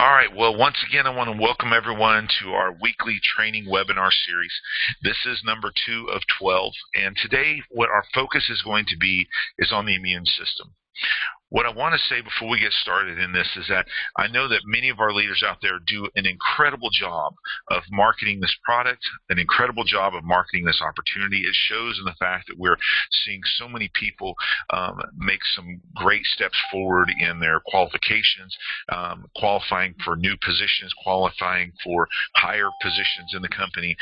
All right. Well, once again, I want to welcome everyone to our weekly training webinar series. This is number 2 of 12. And today, what our focus is going to be is on the immune system. What I want to say before we get started in this is that I know that many of our leaders out there do an incredible job of marketing this product, an incredible job of marketing this opportunity. It shows in the fact that we're seeing so many people make some great steps forward in their qualifications, qualifying for new positions, qualifying for higher positions in the company.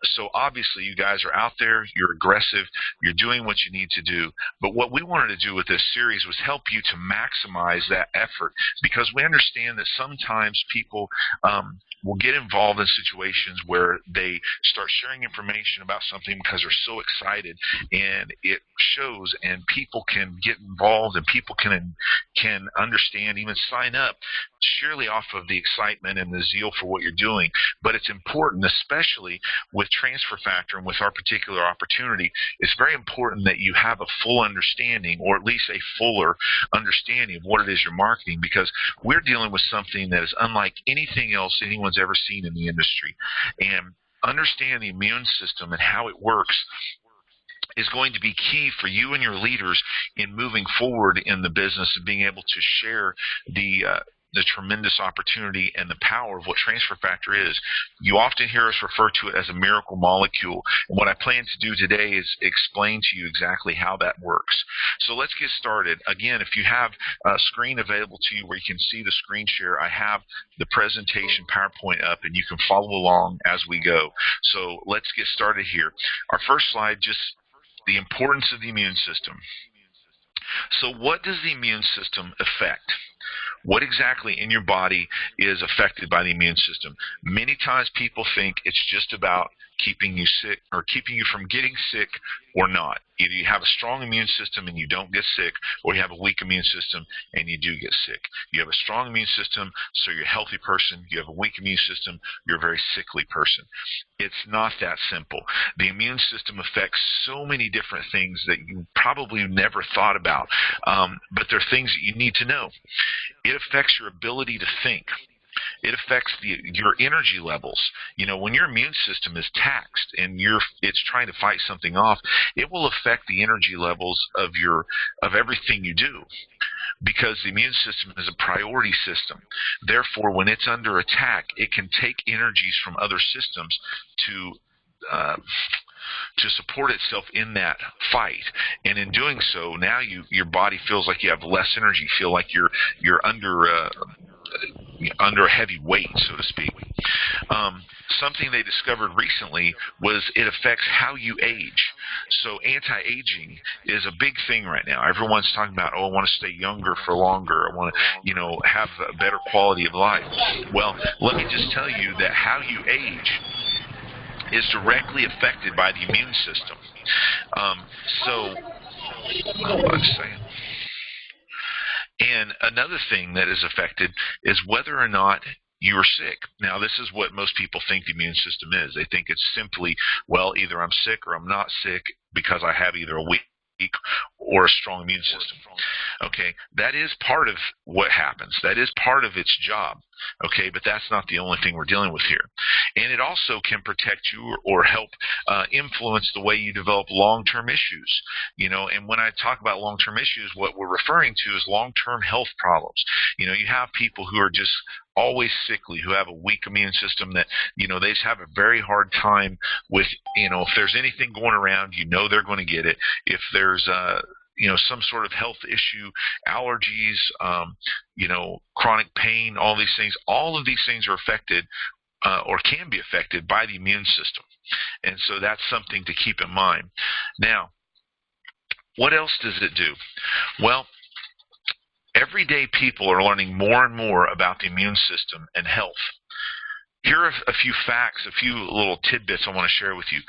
So obviously you guys are out there, you're aggressive, you're doing what you need to do. But what we wanted to do with this series was help you to maximize that effort, because we understand that sometimes people will get involved in situations where they start sharing information about something because they're so excited, and it shows, and people can get involved, and people can understand, even sign up surely off of the excitement and the zeal for what you're doing. But it's important, especially with Transfer Factor and with our particular opportunity, it's very important that you have a full understanding, or at least a fuller understanding of what it is you're marketing, because we're dealing with something that is unlike anything else anyone's ever seen in the industry. And understand the immune system and how it works is going to be key for you and your leaders in moving forward in the business and being able to share the tremendous opportunity and the power of what Transfer Factor is. You often hear us refer to it as a miracle molecule, and what I plan to do today is explain to you exactly how that works. So let's get started. Again, if you have a screen available to you where you can see the screen share, I have the presentation PowerPoint up, and you can follow along as we go. So let's get started here. Our first slide, just the importance of the immune system. So what does the immune system affect? What exactly in your body is affected by the immune system? Many times people think it's just about keeping you sick, or keeping you from getting sick or not. Either you have a strong immune system and you don't get sick, or you have a weak immune system and you do get sick. You have a strong immune system, so you're a healthy person. You have a weak immune system, you're a very sickly person. It's not that simple. The immune system affects so many different things that you probably never thought about, but they're things that you need to know. It affects your ability to think. It affects your energy levels. You know, when your immune system is taxed and it's trying to fight something off, it will affect the energy levels of everything you do, because the immune system is a priority system. Therefore, when it's under attack, it can take energies from other systems to support itself in that fight. And in doing so, now your body feels like you have less energy, you feel like you're under a heavy weight, so to speak. Something they discovered recently was it affects how you age. So anti-aging is a big thing right now. Everyone's talking about, oh, I want to stay younger for longer. I want to, have a better quality of life. Well, let me just tell you that how you age is directly affected by the immune system. So, hold on a second. And another thing that is affected is whether or not you are sick. Now, this is what most people think the immune system is. They think it's simply, well, either I'm sick or I'm not sick because I have either a weak or a strong immune system. Okay, that is part of what happens. That is part of its job. Okay, but that's not the only thing we're dealing with here. And it also can protect you or help influence the way you develop long-term issues. And when I talk about long-term issues, what we're referring to is long-term health problems. You have people who are just always sickly, who have a weak immune system that, they just have a very hard time with, if there's anything going around, they're going to get it. If there's some sort of health issue, allergies, chronic pain, all of these things are affected or can be affected by the immune system. And so that's something to keep in mind. Now, what else does it do? Well, every day people are learning more and more about the immune system and health. Here are a few facts, a few little tidbits I want to share with you.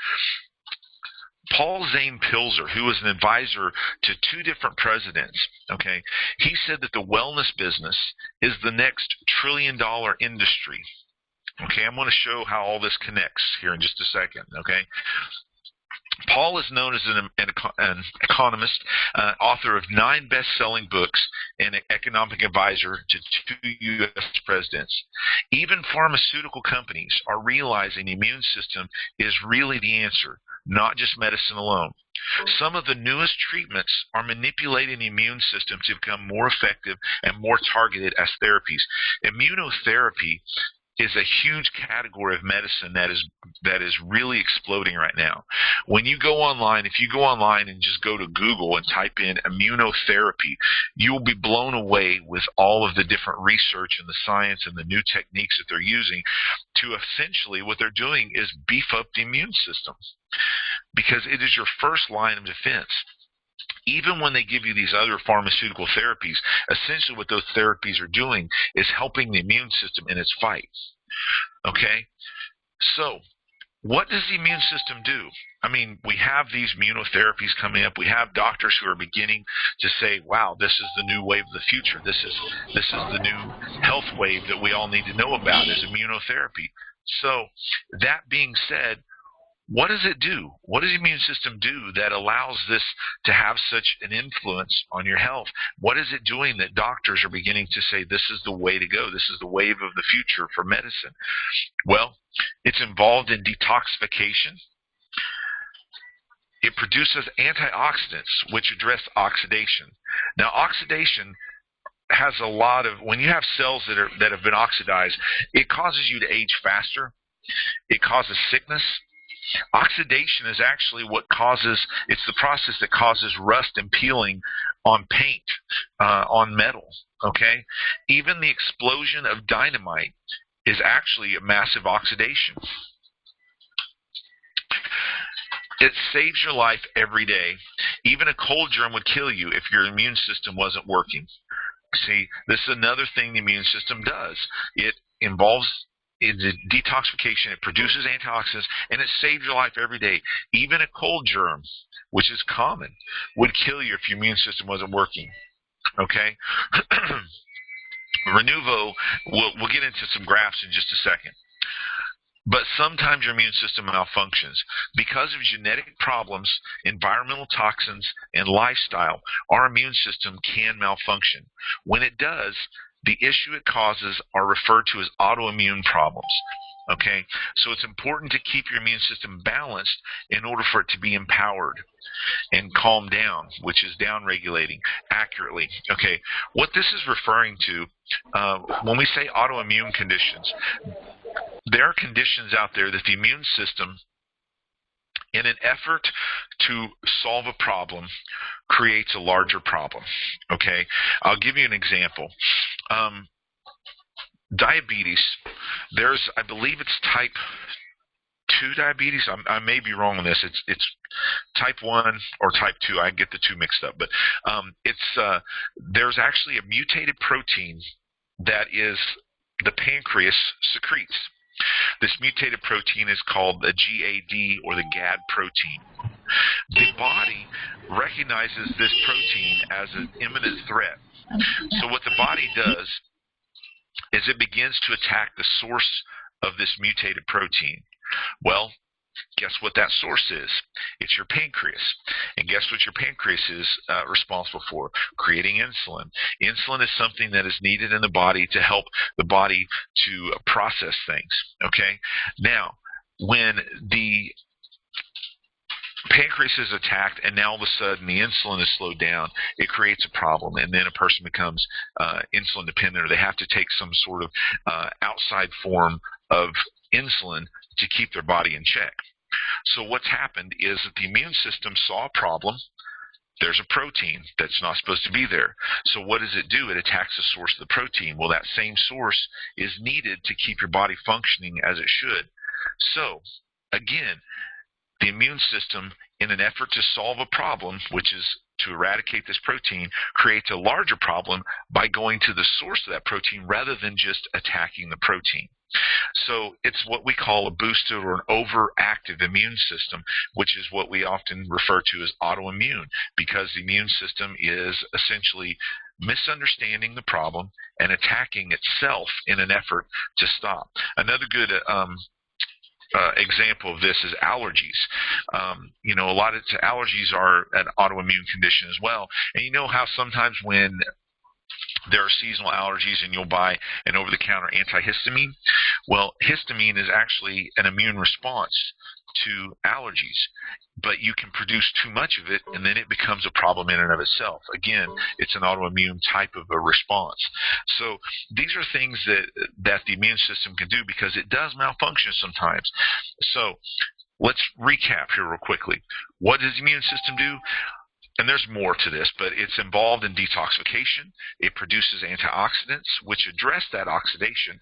Paul Zane Pilzer, who was an advisor to 2 different presidents, okay, he said that the wellness business is the next trillion-dollar industry. Okay, I'm going to show how all this connects here in just a second, okay? Paul is known as an economist, author of 9 best-selling books, and an economic advisor to 2 U.S. presidents. Even pharmaceutical companies are realizing the immune system is really the answer, not just medicine alone. Some of the newest treatments are manipulating the immune system to become more effective and more targeted as therapies. Immunotherapy is a huge category of medicine that is really exploding right now. When you go online, if you go online and just go to Google and type in immunotherapy, you will be blown away with all of the different research and the science and the new techniques that they're using to essentially what they're doing is beef up the immune system, because it is your first line of defense. Even when they give you these other pharmaceutical therapies, essentially what those therapies are doing is helping the immune system in its fight. Okay? So, what does the immune system do? I mean, we have these immunotherapies coming up. We have doctors who are beginning to say, wow, this is the new wave of the future. This is the new health wave that we all need to know about is immunotherapy. So, that being said, what does it do? What does the immune system do that allows this to have such an influence on your health? What is it doing that doctors are beginning to say this is the way to go? This is the wave of the future for medicine. Well, it's involved in detoxification. It produces antioxidants, which address oxidation. Now, oxidation has a lot of, when you have cells that have been oxidized, it causes you to age faster. It causes sickness. Oxidation is actually it's the process that causes rust and peeling on paint, on metal, okay? Even the explosion of dynamite is actually a massive oxidation. It saves your life every day. Even a cold germ would kill you if your immune system wasn't working. See, this is another thing the immune system does. It involves detoxification. It produces antioxidants, and it saves your life every day. Even a cold germ, which is common, would kill you if your immune system wasn't working. Okay? Renuvo, we'll get into some graphs in just a second. But sometimes your immune system malfunctions. Because of genetic problems, environmental toxins, and lifestyle, our immune system can malfunction. When it does, the issue it causes are referred to as autoimmune problems. Okay? So it's important to keep your immune system balanced in order for it to be empowered and calm down, which is down-regulating accurately. Okay? What this is referring to, when we say autoimmune conditions, there are conditions out there that the immune system, in an effort to solve a problem, creates a larger problem. Okay? I'll give you an example. Diabetes, I believe it's type 2 diabetes. I may be wrong on this. It's type 1 or type 2. I get the two mixed up. But there's actually a mutated protein that is the pancreas secretes. This mutated protein is called the GAD or the GAD protein. The body recognizes this protein as an imminent threat. So what the body does is it begins to attack the source of this mutated protein. Well, guess what that source is? It's your pancreas. And guess what your pancreas is responsible for? Creating insulin. Insulin is something that is needed in the body to help the body to process things. Okay? Now, when the pancreas is attacked and now all of a sudden the insulin is slowed down, it creates a problem, and then a person becomes insulin dependent, or they have to take some sort of outside form of insulin to keep their body in check. So what's happened is that the immune system saw a problem. There's a protein that's not supposed to be there. So what does it do? It attacks the source of the protein. Well, that same source is needed to keep your body functioning as it should. So, again, the immune system, in an effort to solve a problem, which is to eradicate this protein, creates a larger problem by going to the source of that protein rather than just attacking the protein. So it's what we call a boosted or an overactive immune system, which is what we often refer to as autoimmune, because the immune system is essentially misunderstanding the problem and attacking itself in an effort to stop. Another good example of this is allergies. A lot of allergies are an autoimmune condition as well. And you know how sometimes when there are seasonal allergies and you'll buy an over-the-counter antihistamine? Well, histamine is actually an immune response to allergies, but you can produce too much of it and then it becomes a problem in and of itself. Again, it's an autoimmune type of a response. So these are things that the immune system can do because it does malfunction sometimes. So let's recap here real quickly. What does the immune system do? And there's more to this, but it's involved in detoxification. It produces antioxidants, which address that oxidation.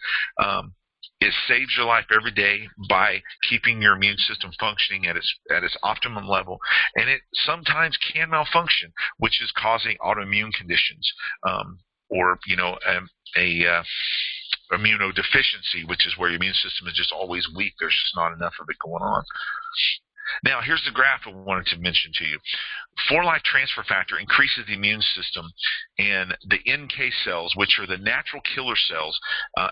It saves your life every day by keeping your immune system functioning at its optimum level. And it sometimes can malfunction, which is causing autoimmune conditions, or immunodeficiency, which is where your immune system is just always weak. There's just not enough of it going on. Now, here's the graph I wanted to mention to you. 4-Life transfer factor increases the immune system and the NK cells, which are the natural killer cells,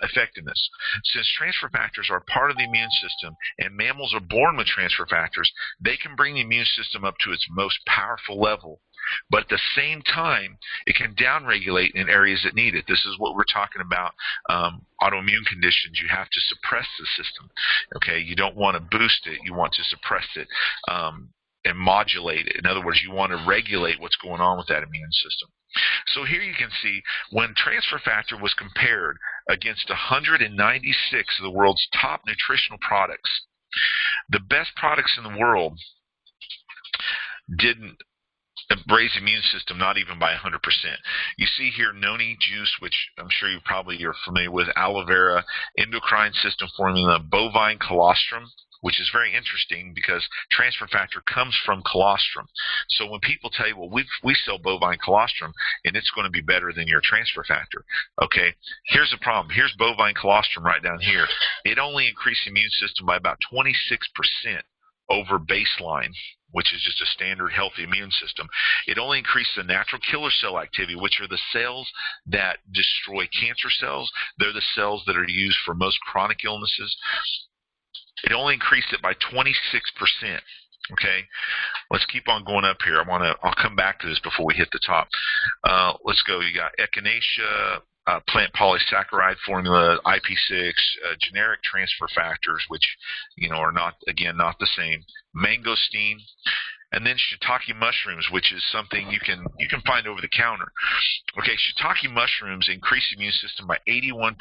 effectiveness. Since transfer factors are part of the immune system and mammals are born with transfer factors, they can bring the immune system up to its most powerful level. But at the same time, it can downregulate in areas that need it. This is what we're talking about, autoimmune conditions. You have to suppress the system. Okay, you don't want to boost it. You want to suppress it and modulate it. In other words, you want to regulate what's going on with that immune system. So here you can see when transfer factor was compared against 196 of the world's top nutritional products, the best products in the world didn't raise the immune system, not even by 100%. You see here noni juice, which I'm sure you probably are familiar with, aloe vera, endocrine system formula, bovine colostrum, which is very interesting because transfer factor comes from colostrum. So when people tell you, well, we sell bovine colostrum and it's going to be better than your transfer factor. Okay, here's the problem. Here's bovine colostrum right down here. It only increased the immune system by about 26% over baseline, which is just a standard healthy immune system. It only increased the natural killer cell activity, which are the cells that destroy cancer cells. They're the cells that are used for most chronic illnesses. It only increased it by 26%. Okay, let's keep on going up here. I'll come back to this before we hit the top. Let's go. You got echinacea, plant polysaccharide formula, IP6, generic transfer factors, which are not the same. Mangosteen, and then shiitake mushrooms, which is something you can find over the counter. Okay, shiitake mushrooms increase the immune system by 81%.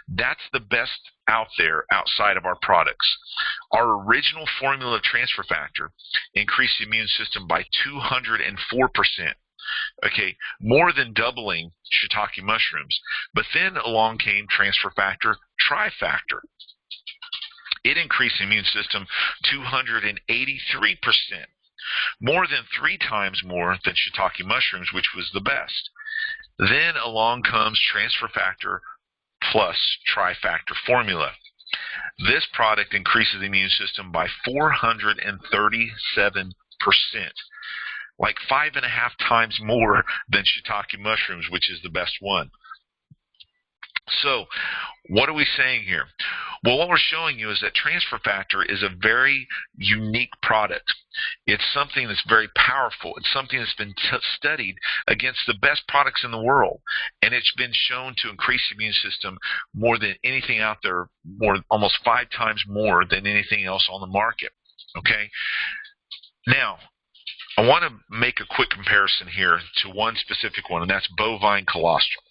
That's the best out there outside of our products. Our original formula transfer factor increased the immune system by 204%. Okay, more than doubling shiitake mushrooms. But then along came transfer factor trifactor. It increased the immune system 283%, more than 3 times more than shiitake mushrooms, which was the best. Then along comes transfer factor plus trifactor formula. This product increases the immune system by 437%, like 5.5 times more than shiitake mushrooms, which is the best one. So what are we saying here? Well, what we're showing you is that transfer factor is a very unique product. It's something that's very powerful. It's something that's been studied against the best products in the world, and it's been shown to increase the immune system more than anything out there, almost 5 times more than anything else on the market. Okay? Now, I want to make a quick comparison here to one specific one, and that's bovine colostrum.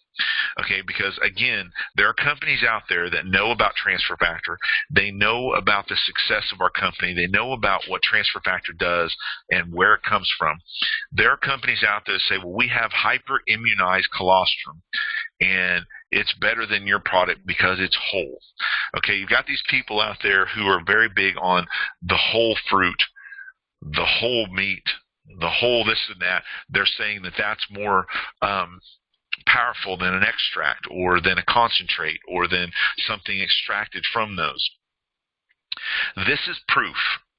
Okay, because again, there are companies out there that know about transfer factor. They know about the success of our company. They know about what transfer factor does and where it comes from. There are companies out there that say, well, we have hyper-immunized colostrum, and it's better than your product because it's whole. Okay, you've got these people out there who are very big on the whole fruit, the whole meat, the whole this and that. They're saying that that's more powerful than an extract or than a concentrate or than something extracted from those. This is proof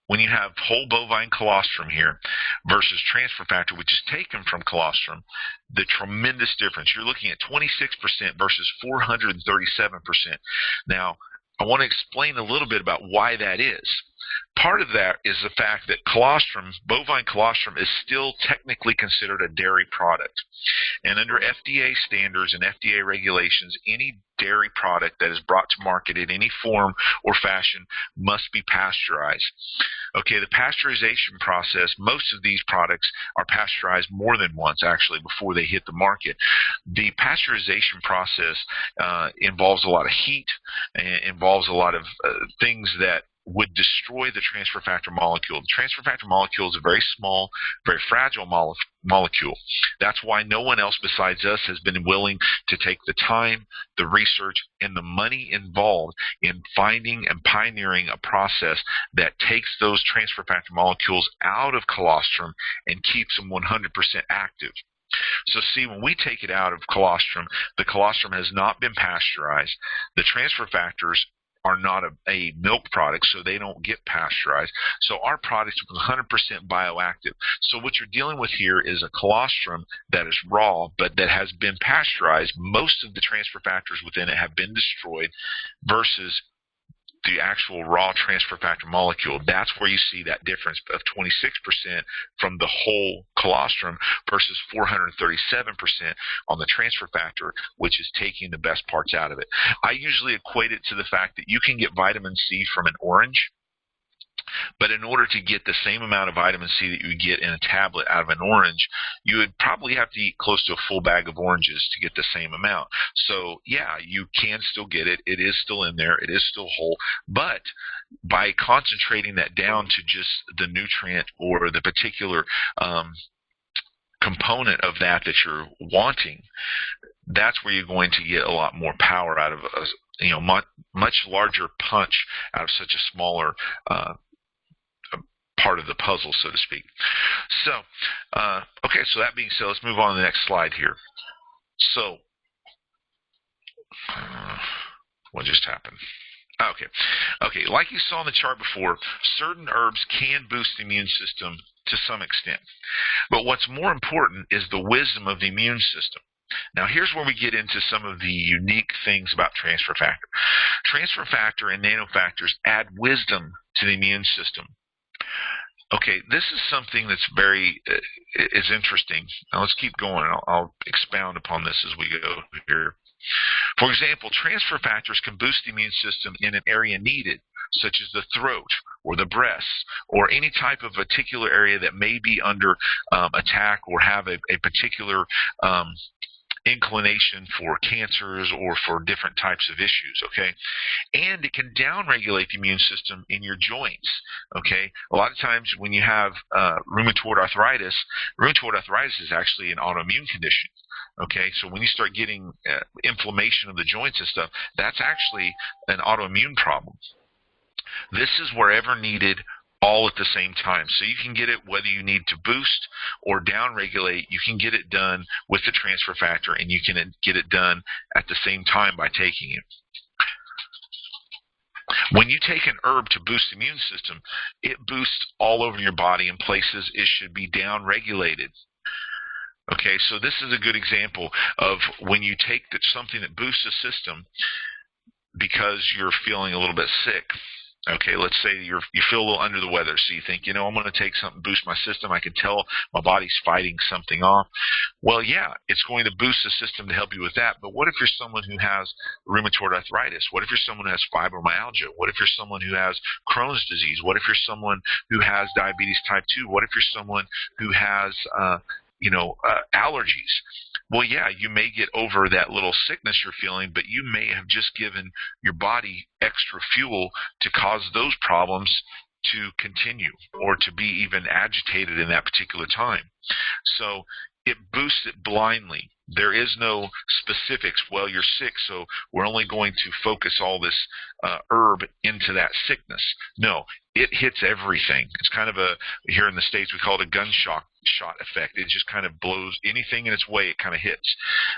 when you have whole bovine colostrum here versus transfer factor, which is taken from colostrum, the tremendous difference. You're looking at 26% versus 437%. Now, I want to explain a little bit about why that is. Part of that is the fact that colostrum, bovine colostrum, is still technically considered a dairy product. And under FDA standards and FDA regulations, any dairy product that is brought to market in any form or fashion must be pasteurized. Okay, the pasteurization process, most of these products are pasteurized more than once, actually, before they hit the market. The pasteurization process involves a lot of heat, and involves a lot of things that would destroy the transfer factor molecule. The transfer factor molecule is a very small, very fragile molecule. That's why no one else besides us has been willing to take the time, the research, and the money involved in finding and pioneering a process that takes those transfer factor molecules out of colostrum and keeps them 100% active. So see, when we take it out of colostrum, the colostrum has not been pasteurized. The transfer factors are not a milk product, so they don't get pasteurized. So our product is 100% bioactive. So what you're dealing with here is a colostrum that is raw, but that has been pasteurized. Most of the transfer factors within it have been destroyed versus the actual raw transfer factor molecule. That's where you see that difference of 26% from the whole colostrum versus 437% on the transfer factor, which is taking the best parts out of it. I usually equate it to the fact that you can get vitamin C from an orange, but in order to get the same amount of vitamin C that you get in a tablet out of an orange, you would probably have to eat close to a full bag of oranges to get the same amount. So yeah, you can still get it. It is still in there. It is still whole. But by concentrating that down to just the nutrient or the particular component of that you're wanting, that's where you're going to get a lot more power out of a much larger punch out of such a smaller part of the puzzle, so to speak. So, okay, so that being said, let's move on to the next slide here. So, what just happened? Okay, like you saw in the chart before, certain herbs can boost the immune system to some extent. But what's more important is the wisdom of the immune system. Now, here's where we get into some of the unique things about transfer factor. Transfer factor and nanofactors add wisdom to the immune system. Okay, this is something that's very is interesting. Now let's keep going. I'll expound upon this as we go here. For example, transfer factors can boost the immune system in an area needed, such as the throat or the breasts or any type of particular area that may be under attack or have a particular inclination for cancers or for different types of issues, okay? And it can downregulate the immune system in your joints, okay? A lot of times when you have rheumatoid arthritis is actually an autoimmune condition, okay? So when you start getting inflammation of the joints and stuff, that's actually an autoimmune problem. This is wherever needed, all at the same time. So you can get it whether you need to boost or downregulate. You can get it done with the transfer factor, and you can get it done at the same time by taking it. When you take an herb to boost the immune system, it boosts all over your body in places it should be downregulated. Okay, so this is a good example of when you take something that boosts the system because you're feeling a little bit sick. Okay, let's say you feel a little under the weather, so you think, I'm going to take something, boost my system. I can tell my body's fighting something off. Well, yeah, it's going to boost the system to help you with that. But what if you're someone who has rheumatoid arthritis? What if you're someone who has fibromyalgia? What if you're someone who has Crohn's disease? What if you're someone who has diabetes type 2? What if you're someone who has allergies? Well, yeah, you may get over that little sickness you're feeling, but you may have just given your body extra fuel to cause those problems to continue or to be even agitated in that particular time. So it boosts it blindly. There is no specifics. Well, you're sick, so we're only going to focus all this herb into that sickness. No, it hits everything. It's kind of here in the States, we call it a gunshot effect. It just kind of blows anything in its way, it kind of hits.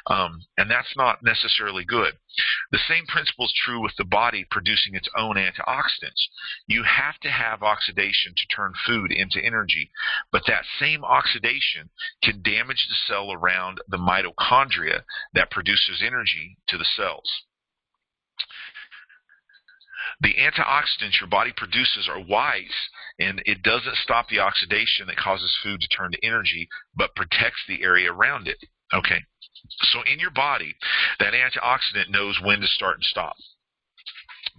And that's not necessarily good. The same principle is true with the body producing its own antioxidants. You have to have oxidation to turn food into energy, but that same oxidation can damage the cell around the mitochondria that produces energy to the cells. The antioxidants your body produces are wise, and it doesn't stop the oxidation that causes food to turn to energy, but protects the area around it. Okay, so in your body, that antioxidant knows when to start and stop.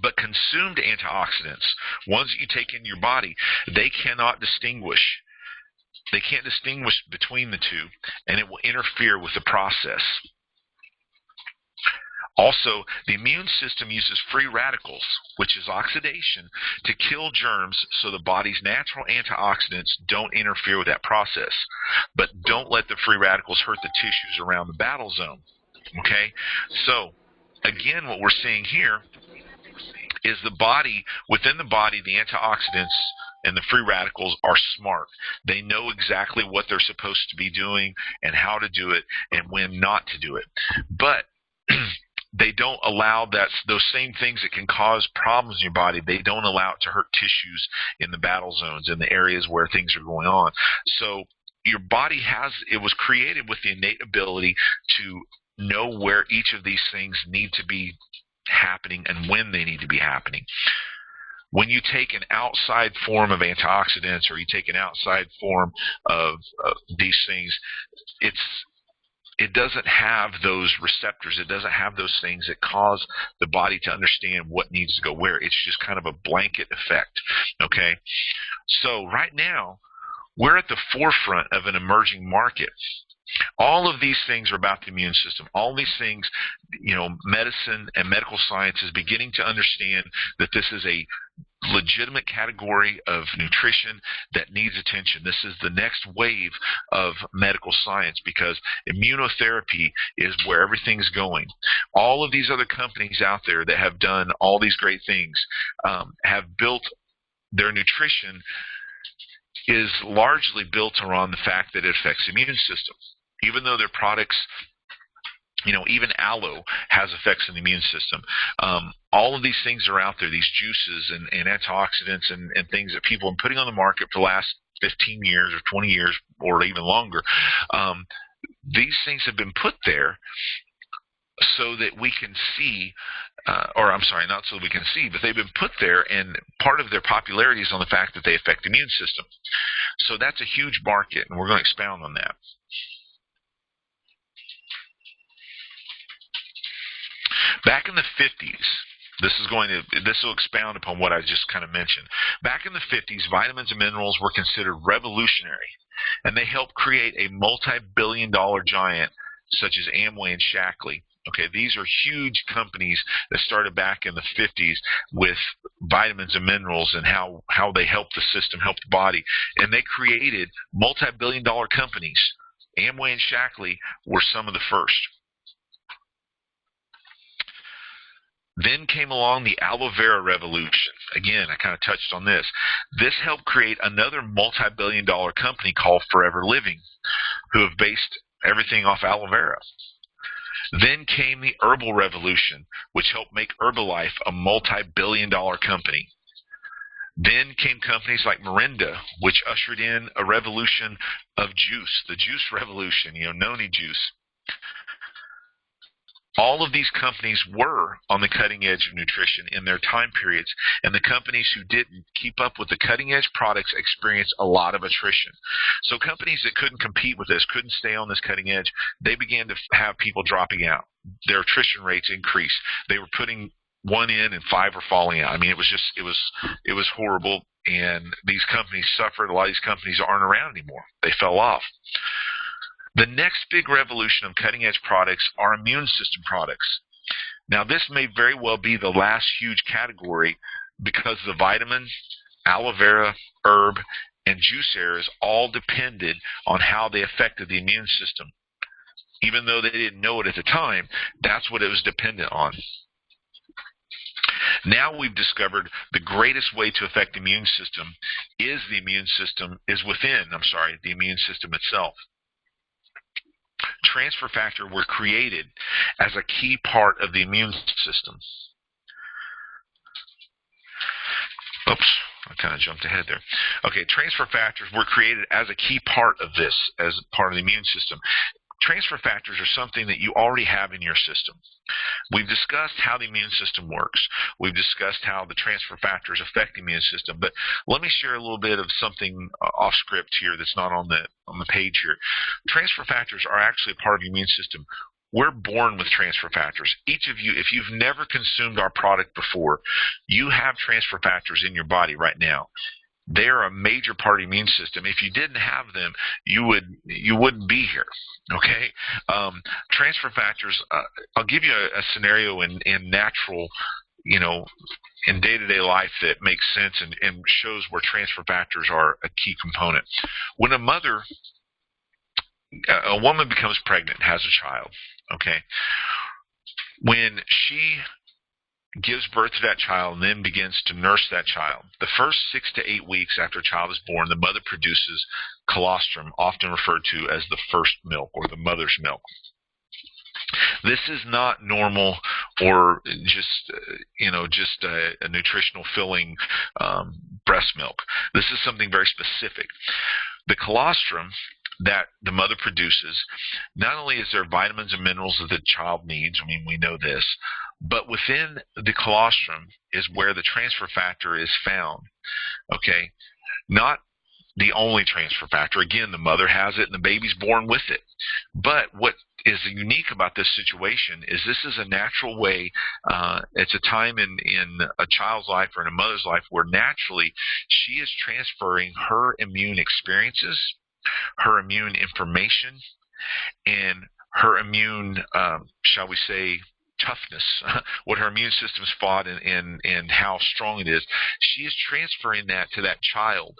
But consumed antioxidants, ones that you take in your body, they cannot distinguish. They can't distinguish between the two, and it will interfere with the process. Also, the immune system uses free radicals, which is oxidation, to kill germs so the body's natural antioxidants don't interfere with that process. But don't let the free radicals hurt the tissues around the battle zone. Okay? So, again, what we're seeing here is the body, within the body, the antioxidants and the free radicals are smart. They know exactly what they're supposed to be doing and how to do it and when not to do it. But they don't allow those same things that can cause problems in your body, they don't allow it to hurt tissues in the battle zones, in the areas where things are going on. So your body it was created with the innate ability to know where each of these things need to be happening and when they need to be happening. When you take an outside form of antioxidants, or you take an outside form of these things, it doesn't have those receptors. It doesn't have those things that cause the body to understand what needs to go where. It's just kind of a blanket effect. Okay? So right now, we're at the forefront of an emerging market. All of these things are about the immune system. All these things, medicine and medical science is beginning to understand that this is a legitimate category of nutrition that needs attention. This is the next wave of medical science, because immunotherapy is where everything's going. All of these other companies out there that have done all these great things have built their nutrition is largely built around the fact that it affects the immune system. Even though their products, even aloe has effects on the immune system. All of these things are out there, these juices and antioxidants and things that people have been putting on the market for the last 15 years or 20 years or even longer. These things have been put there so that we can see, not so we can see, but they've been put there, and part of their popularity is on the fact that they affect the immune system. So that's a huge market, and we're going to expound on that. Back in the 50s, this will expound upon what I just kind of mentioned. Back in the 50s, vitamins and minerals were considered revolutionary, and they helped create a multi-billion-dollar giant such as Amway and Shaklee. Okay, these are huge companies that started back in the 50s with vitamins and minerals and how they help the system, help the body. And they created multi-billion-dollar companies. Amway and Shaklee were some of the first. Then came along the aloe vera revolution. Again, I kind of touched on this. This helped create another multi-billion-dollar company called Forever Living, who have based everything off aloe vera. Then came the herbal revolution, which helped make Herbalife a multi-billion-dollar company. Then came companies like Mirinda, which ushered in a revolution of juice, the juice revolution, noni juice. All of these companies were on the cutting edge of nutrition in their time periods, and the companies who didn't keep up with the cutting edge products experienced a lot of attrition. So companies that couldn't compete with this, couldn't stay on this cutting edge, they began to have people dropping out. Their attrition rates increased. They were putting one in and five were falling out. I mean, it was horrible, and these companies suffered. A lot of these companies aren't around anymore. They fell off. The next big revolution of cutting-edge products are immune system products. Now, this may very well be the last huge category, because the vitamin, aloe vera, herb, and juice errors all depended on how they affected the immune system. Even though they didn't know it at the time, that's what it was dependent on. Now we've discovered the greatest way to affect the immune system is the immune system itself. Transfer factors were created as a key part of the immune system. Oops, I kind of jumped ahead there. Okay, transfer factors were created as a key part of this, as part of the immune system. transfer factors are something that you already have in your system. We've discussed how the immune system works. We've discussed how the transfer factors affect the immune system. But let me share a little bit of something off script here that's not on the page here. Transfer factors are actually a part of the immune system. We're born with transfer factors. Each of you, if you've never consumed our product before, you have transfer factors in your body right now. They are a major part of the immune system. If you didn't have them, you wouldn't be here. Okay, transfer factors. I'll give you a scenario in natural, in day-to-day life that makes sense and shows where transfer factors are a key component. When a woman becomes pregnant and has a child, okay, when she gives birth to that child and then begins to nurse that child, the first 6 to 8 weeks after a child is born, the mother produces colostrum, often referred to as the first milk or the mother's milk. This is not normal or just a nutritional filling breast milk. This is something very specific. The colostrum that the mother produces, not only is there vitamins and minerals that the child needs, I mean, we know this, but within the colostrum is where the transfer factor is found. Okay? Not the only transfer factor. Again, the mother has it and the baby's born with it. But what is unique about this situation is this is a natural way, it's a time in a child's life or in a mother's life where naturally she is transferring her immune experiences, her immune information, and her immune, shall we say, toughness, what her immune system's fought and how strong it is. She is transferring that to that child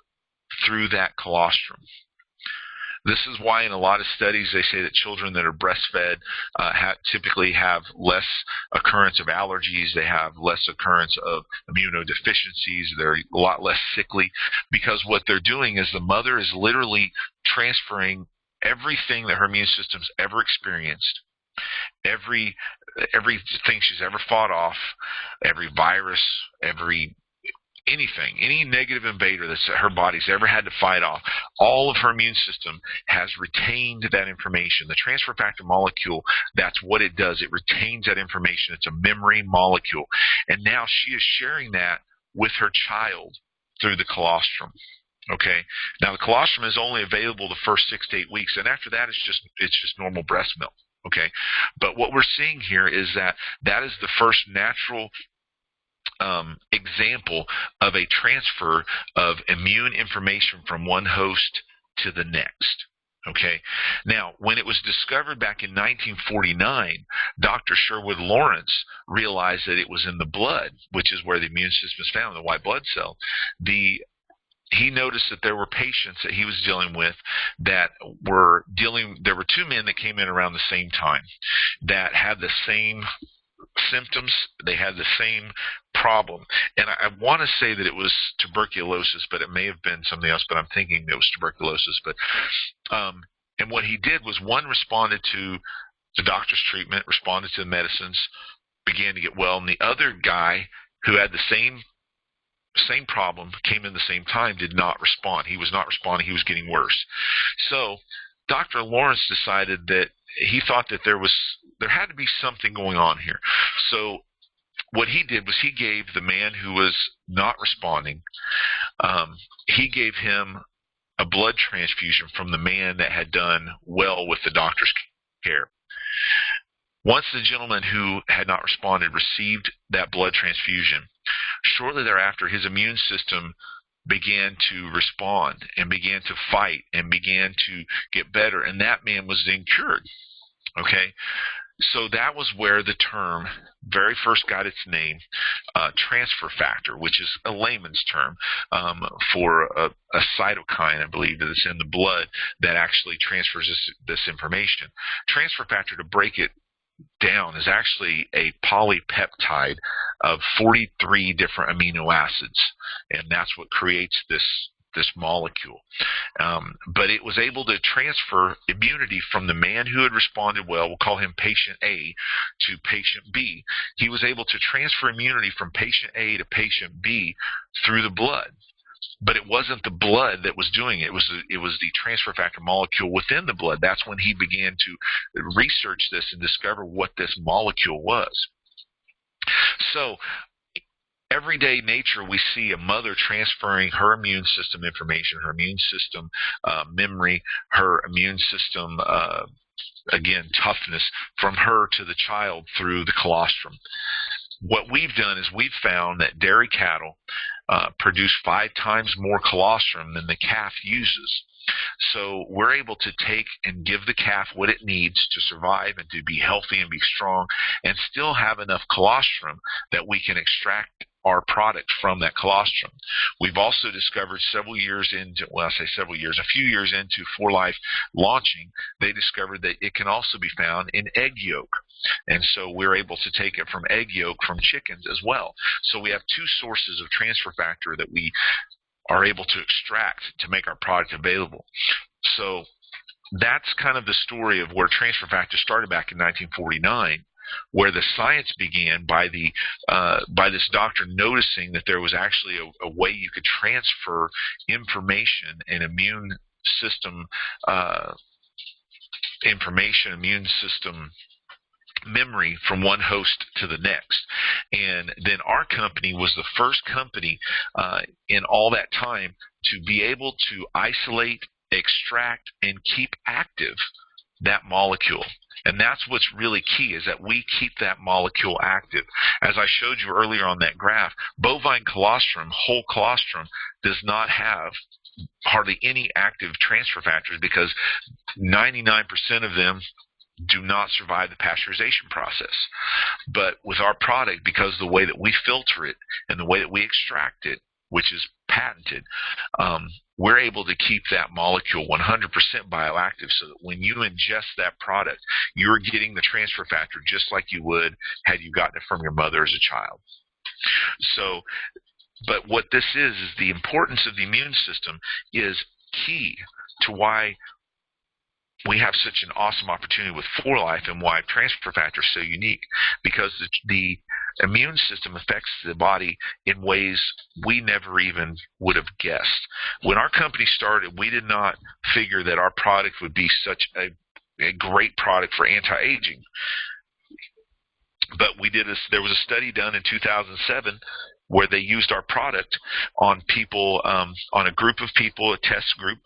through that colostrum. This is why in a lot of studies they say that children that are breastfed typically have less occurrence of allergies, they have less occurrence of immunodeficiencies, they're a lot less sickly, because what they're doing is the mother is literally transferring everything that her immune system's ever experienced, everything she's ever fought off, every virus, anything, any negative invader that her body's ever had to fight off, all of her immune system has retained that information. The transfer factor molecule, that's what it does. It retains that information. It's a memory molecule. And now she is sharing that with her child through the colostrum. Okay. Now the colostrum is only available the first 6 to 8 weeks, and after that it's just normal breast milk. Okay. But what we're seeing here is that is the first natural example of a transfer of immune information from one host to the next. Okay. Now, when it was discovered back in 1949, Dr. Sherwood Lawrence realized that it was in the blood, which is where the immune system is found, the white blood cell. He noticed that there were patients that he was dealing with there were 2 men that came in around the same time that had the same symptoms, they had the same problem. And I want to say that it was tuberculosis, but it may have been something else, but I'm thinking it was tuberculosis. But and what he did was one responded to the doctor's treatment, responded to the medicines, began to get well, and the other guy who had the same problem, came in the same time, did not respond. He was not responding, he was getting worse. So Dr. Lawrence decided that he thought that there had to be something going on here. So what he did was he gave the man who was not responding, he gave him a blood transfusion from the man that had done well with the doctor's care. Once the gentleman who had not responded received that blood transfusion, shortly thereafter his immune system began to respond and began to fight and began to get better, and that man was then cured. Okay, so that was where the term very first got its name, transfer factor, which is a layman's term for a cytokine, I believe, that is in the blood that actually transfers this information. Transfer factor, to break it down, is actually a polypeptide of 43 different amino acids, and that's what creates this molecule. But it was able to transfer immunity from the man who had responded well, we'll call him patient A, to patient B. He was able to transfer immunity from patient A to patient B through the blood. But it wasn't the blood that was doing it. It was the transfer factor molecule within the blood. That's when he began to research this and discover what this molecule was. So everyday nature, we see a mother transferring her immune system information, her immune system memory, her immune system, again, toughness, from her to the child through the colostrum. What we've done is we've found that dairy cattle produce 5 times more colostrum than the calf uses. So we're able to take and give the calf what it needs to survive and to be healthy and be strong, and still have enough colostrum that we can extract our product from that colostrum. We've also discovered several years into, well, I say several years, a few years into 4Life launching, they discovered that it can also be found in egg yolk. And so we're able to take it from egg yolk from chickens as well. So we have 2 sources of transfer factor that we are able to extract to make our product available. So that's kind of the story of where transfer factor started back in 1949, where the science began by this doctor noticing that there was actually a way you could transfer information and immune system immune system memory from one host to the next. And then our company was the first company in all that time to be able to isolate, extract, and keep active that molecule. And that's what's really key, is that we keep that molecule active. As I showed you earlier on that graph, bovine colostrum, whole colostrum, does not have hardly any active transfer factors, because 99% of them do not survive the pasteurization process. But with our product, because of the way that we filter it and the way that we extract it, which is patented, we're able to keep that molecule 100% bioactive, so that when you ingest that product, you're getting the transfer factor just like you would had you gotten it from your mother as a child. So, but what this is the importance of the immune system is key to why we have such an awesome opportunity with 4Life, and why transfer factor is so unique, because the immune system affects the body in ways we never even would have guessed. When our company started, we did not figure that our product would be such a great product for anti-aging. But there was a study done in 2007 where they used our product on people, on a group of people, a test group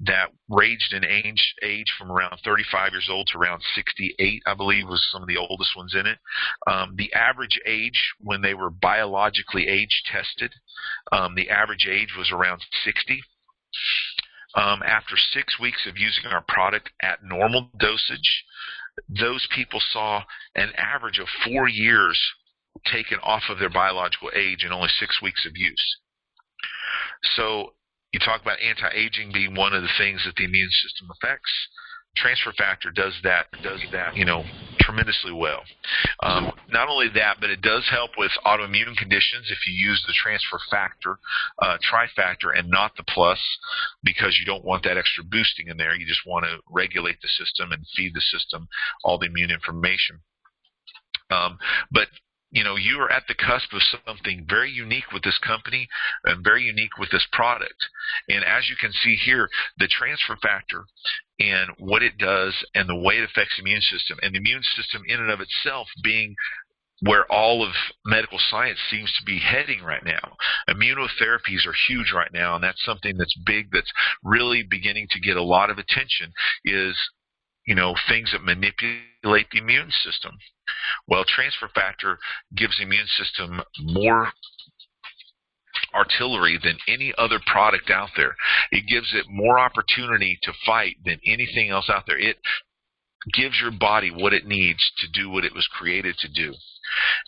that ranged in age from around 35 years old to around 68, I believe, was some of the oldest ones in it. The average age when they were biologically age tested, the average age was around 60. After 6 weeks of using our product at normal dosage, those people saw an average of 4 years taken off of their biological age in only 6 weeks of use. So you talk about anti-aging being one of the things that the immune system affects. Transfer factor does that, tremendously well. Not only that, but it does help with autoimmune conditions if you use the transfer factor, trifactor, and not the plus, because you don't want that extra boosting in there. You just want to regulate the system and feed the system all the immune information. But you are at the cusp of something very unique with this company and very unique with this product. And as you can see here, the transfer factor and what it does and the way it affects the immune system, and the immune system in and of itself being where all of medical science seems to be heading right now. Immunotherapies are huge right now, and that's something that's big, that's really beginning to get a lot of attention, is things that manipulate the immune system. Well, transfer factor gives the immune system more artillery than any other product out there. It gives it more opportunity to fight than anything else out there. It gives your body what it needs to do what it was created to do.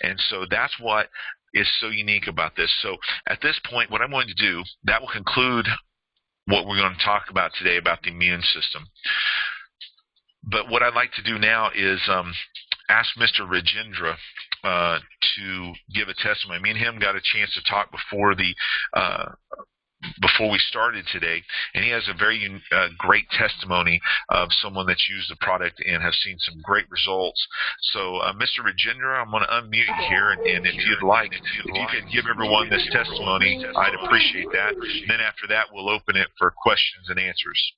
And so that's what is so unique about this. So at this point, what I'm going to do, that will conclude what we're going to talk about today about the immune system. But what I'd like to do now is ask Mr. Rajendra to give a testimony. Me and him got a chance to talk before the before we started today, and he has a very great testimony of someone that's used the product and have seen some great results. So, Mr. Rajendra, I'm going to unmute you here, and if you'd like, if you could give everyone this testimony, I'd appreciate that. And then after that, we'll open it for questions and answers.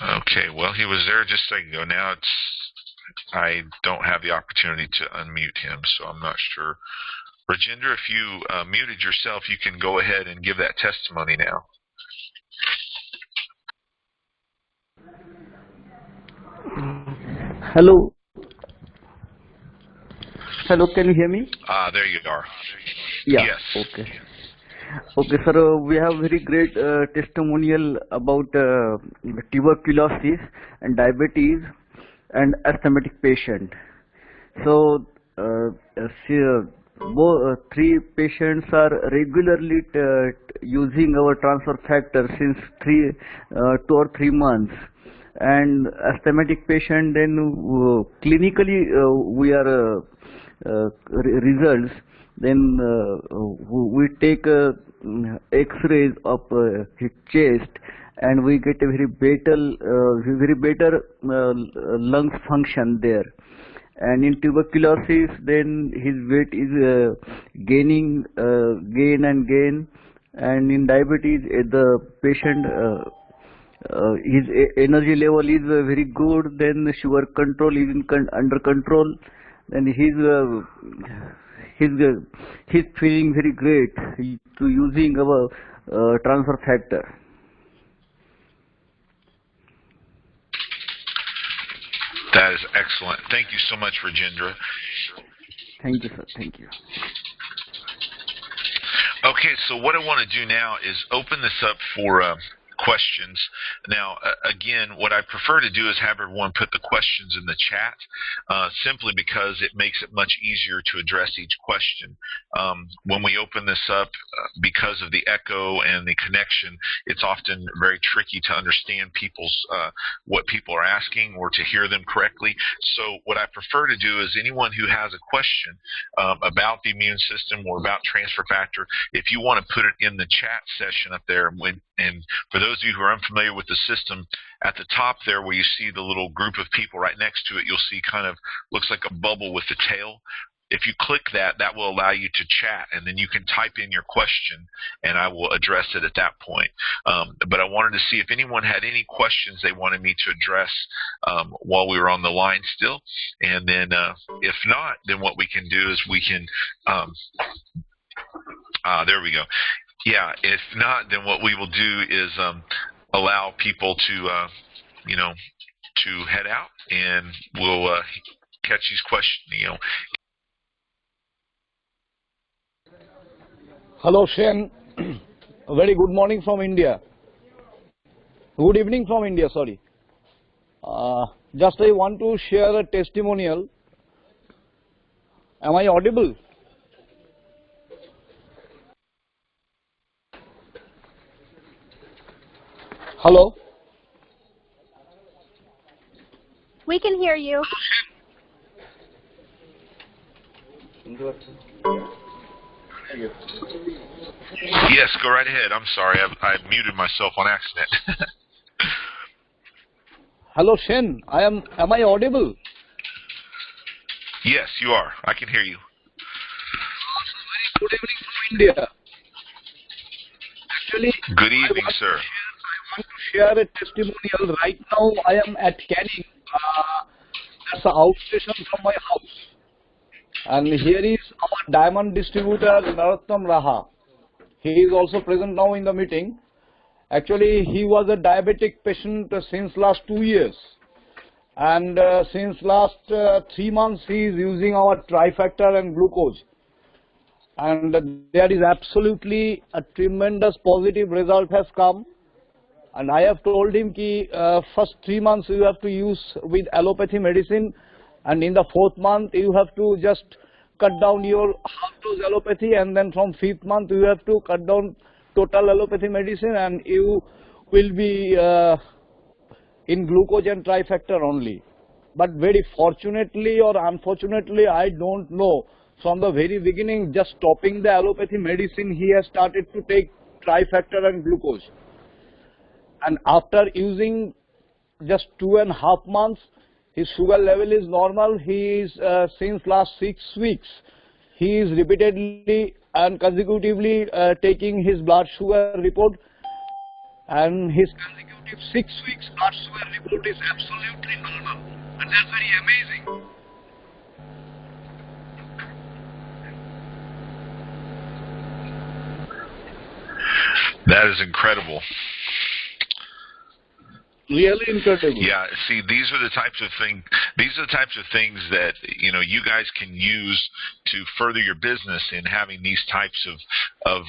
Okay, well, he was there just a second ago. Now I don't have the opportunity to unmute him, so I'm not sure. Rajendra, if you muted yourself, you can go ahead and give that testimony now. Hello. Hello, can you hear me? There you are. Yeah. Yes. Okay. Okay, sir. We have very great testimonial about tuberculosis and diabetes and asthmatic patient. So, three patients are regularly using our transfer factor since 2 or 3 months. And asthmatic patient, then clinically we are results. Then we take X-rays of his chest, and we get a very better lung function there. And in tuberculosis, then his weight is gain and gain. And in diabetes, the patient his energy level is very good. Then the sugar control is under control. Then he's feeling very great to using our transfer factor. That is excellent. Thank you so much, Rajendra. Thank you, sir. Thank you. Okay, so what I want to do now is open this up for questions. Now, again, what I prefer to do is have everyone put the questions in the chat, simply because it makes it much easier to address each question. When we open this up, because of the echo and the connection, it's often very tricky to understand what people are asking or to hear them correctly. So what I prefer to do is anyone who has a question about the immune system or about transfer factor, if you want to put it in the chat session up there, and for those of you who are unfamiliar with the system, at the top there where you see the little group of people right next to it, you'll see kind of looks like a bubble with the tail. If you click that, that will allow you to chat, and then you can type in your question, and I will address it at that point. But I wanted to see if anyone had any questions they wanted me to address while we were on the line still. And then if not, then what we can do is we can there we go. Yeah, if not, then what we will do is allow people to, to head out, and we'll catch these questions. Hello, Shane. A very good morning from India. Good evening from India, sorry. Just I want to share a testimonial. Am I audible? Hello? We can hear you. Yes, go right ahead. I'm sorry, I muted myself on accident. Hello, Shane. Am I audible? Yes, you are. I can hear you. Good evening from India. Actually, good evening, sir. I want to share a testimonial. Right now, I am at Canning. That's an outstation from my house. And here is our diamond distributor, Narottam Raha. He is also present now in the meeting. Actually, he was a diabetic patient since last 2 years. And since last 3 months, he is using our Trifactor and glucose. And there is absolutely a tremendous positive result has come. And I have told him that first 3 months you have to use with allopathy medicine, and in the 4th month you have to just cut down your half dose allopathy, and then from 5th month you have to cut down total allopathy medicine, and you will be in glucose and trifactor only. But very fortunately or unfortunately, I don't know, from the very beginning, just stopping the allopathy medicine, he has started to take trifactor and glucose. And after using just 2.5 months, his sugar level is normal. He is, since last 6 weeks, he is repeatedly and consecutively taking his blood sugar report, and his consecutive 6 weeks blood sugar report is absolutely normal, and that's very amazing. That is incredible. Really incredible. Yeah, see, these are the types of things that you guys can use to further your business in having these types of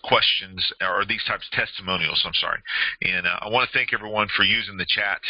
questions, or these types of testimonials, I'm sorry. And I want to thank everyone for using the chat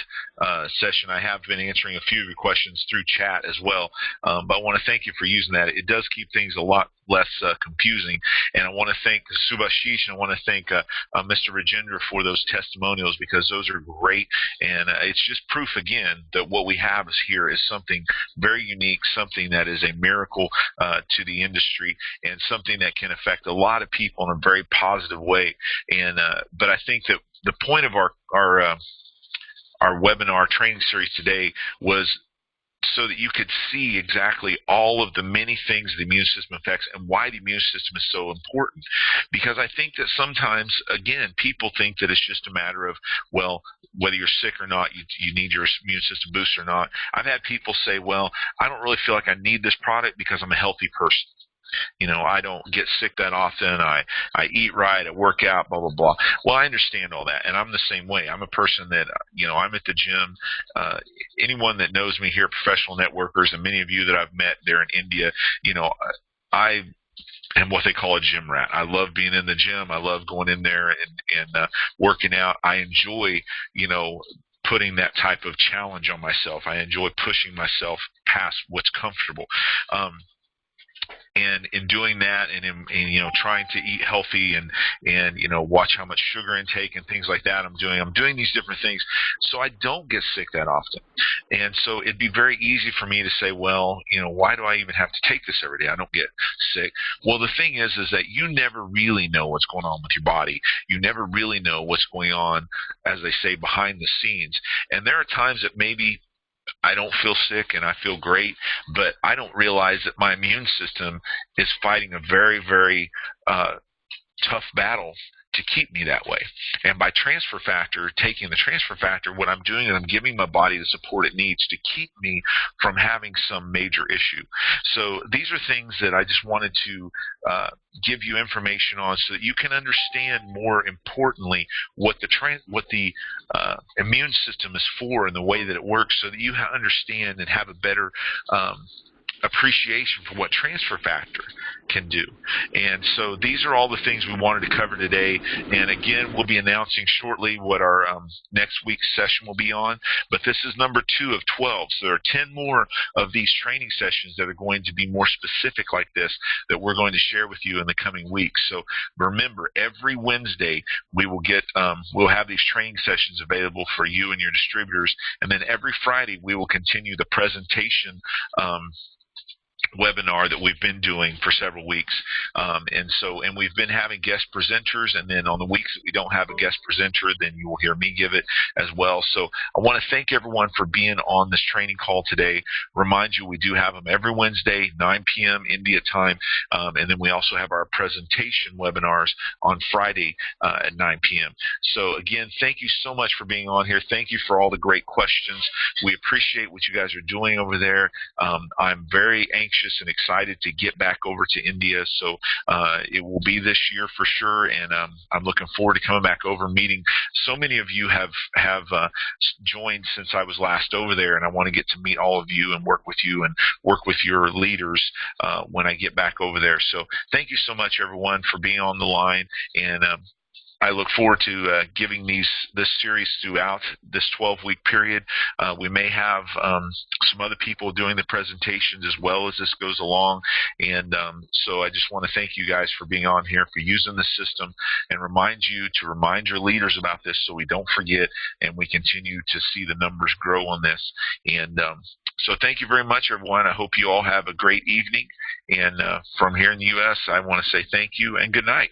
session. I have been answering a few of your questions through chat as well, but I want to thank you for using that. It does keep things a lot less confusing. And I want to thank Subhashish, and I want to thank Mr. Rajendra for those testimonials, because those are great. And it's just proof, again, that what we have here is something very unique, something that is a miracle to the industry, and something that can affect a lot of people in a very positive way. And but I think that the point of our webinar training series today was so that you could see exactly all of the many things the immune system affects and why the immune system is so important. Because I think that sometimes, again, people think that it's just a matter of, well, whether you're sick or not, you need your immune system boost or not. I've had people say, well, I don't really feel like I need this product because I'm a healthy person. I don't get sick that often. I eat right. I work out, blah, blah, blah. Well, I understand all that, and I'm the same way. I'm a person that, I'm at the gym. Anyone that knows me here, professional networkers, and many of you that I've met there in India, I am what they call a gym rat. I love being in the gym. I love going in there and working out. I enjoy, putting that type of challenge on myself. I enjoy pushing myself past what's comfortable. And in doing that, and in trying to eat healthy and watch how much sugar intake and things like that I'm doing these different things so I don't get sick that often. And so it'd be very easy for me to say, well, why do I even have to take this every day? I don't get sick. Well, the thing is that you never really know what's going on with your body. You never really know what's going on, as they say, behind the scenes. And there are times that maybe I don't feel sick and I feel great, but I don't realize that my immune system is fighting a very, very tough battle to keep me that way. And by transfer factor, taking the transfer factor, what I'm doing is I'm giving my body the support it needs to keep me from having some major issue. So these are things that I just wanted to give you information on so that you can understand, more importantly, what the immune system is for and the way that it works, so that you understand and have a better appreciation for what transfer factor can do. And so these are all the things we wanted to cover today. And again, we'll be announcing shortly what our next week's session will be on. But this is number 2 of 12. So there are 10 more of these training sessions that are going to be more specific like this that we're going to share with you in the coming weeks. So remember, every Wednesday we will we'll have these training sessions available for you and your distributors. And then every Friday we will continue the presentation webinar that we've been doing for several weeks. And we've been having guest presenters, and then on the weeks that we don't have a guest presenter, then you will hear me give it as well. So I want to thank everyone for being on this training call today. Remind you, we do have them every Wednesday, 9 p.m. India time, and then we also have our presentation webinars on Friday at 9 p.m. So again, thank you so much for being on here. Thank you for all the great questions. We appreciate what you guys are doing over there. I'm very anxious and excited to get back over to India. So it will be this year for sure, and I'm looking forward to coming back over, meeting. So many of you have joined since I was last over there, and I want to get to meet all of you and work with you and work with your leaders when I get back over there. So thank you so much, everyone, for being on the line, and I look forward to giving this series throughout this 12-week period. We may have some other people doing the presentations as well as this goes along. And so I just want to thank you guys for being on here, for using the system, and remind you to remind your leaders about this so we don't forget and we continue to see the numbers grow on this. And so thank you very much, everyone. I hope you all have a great evening. And from here in the U.S., I want to say thank you and good night.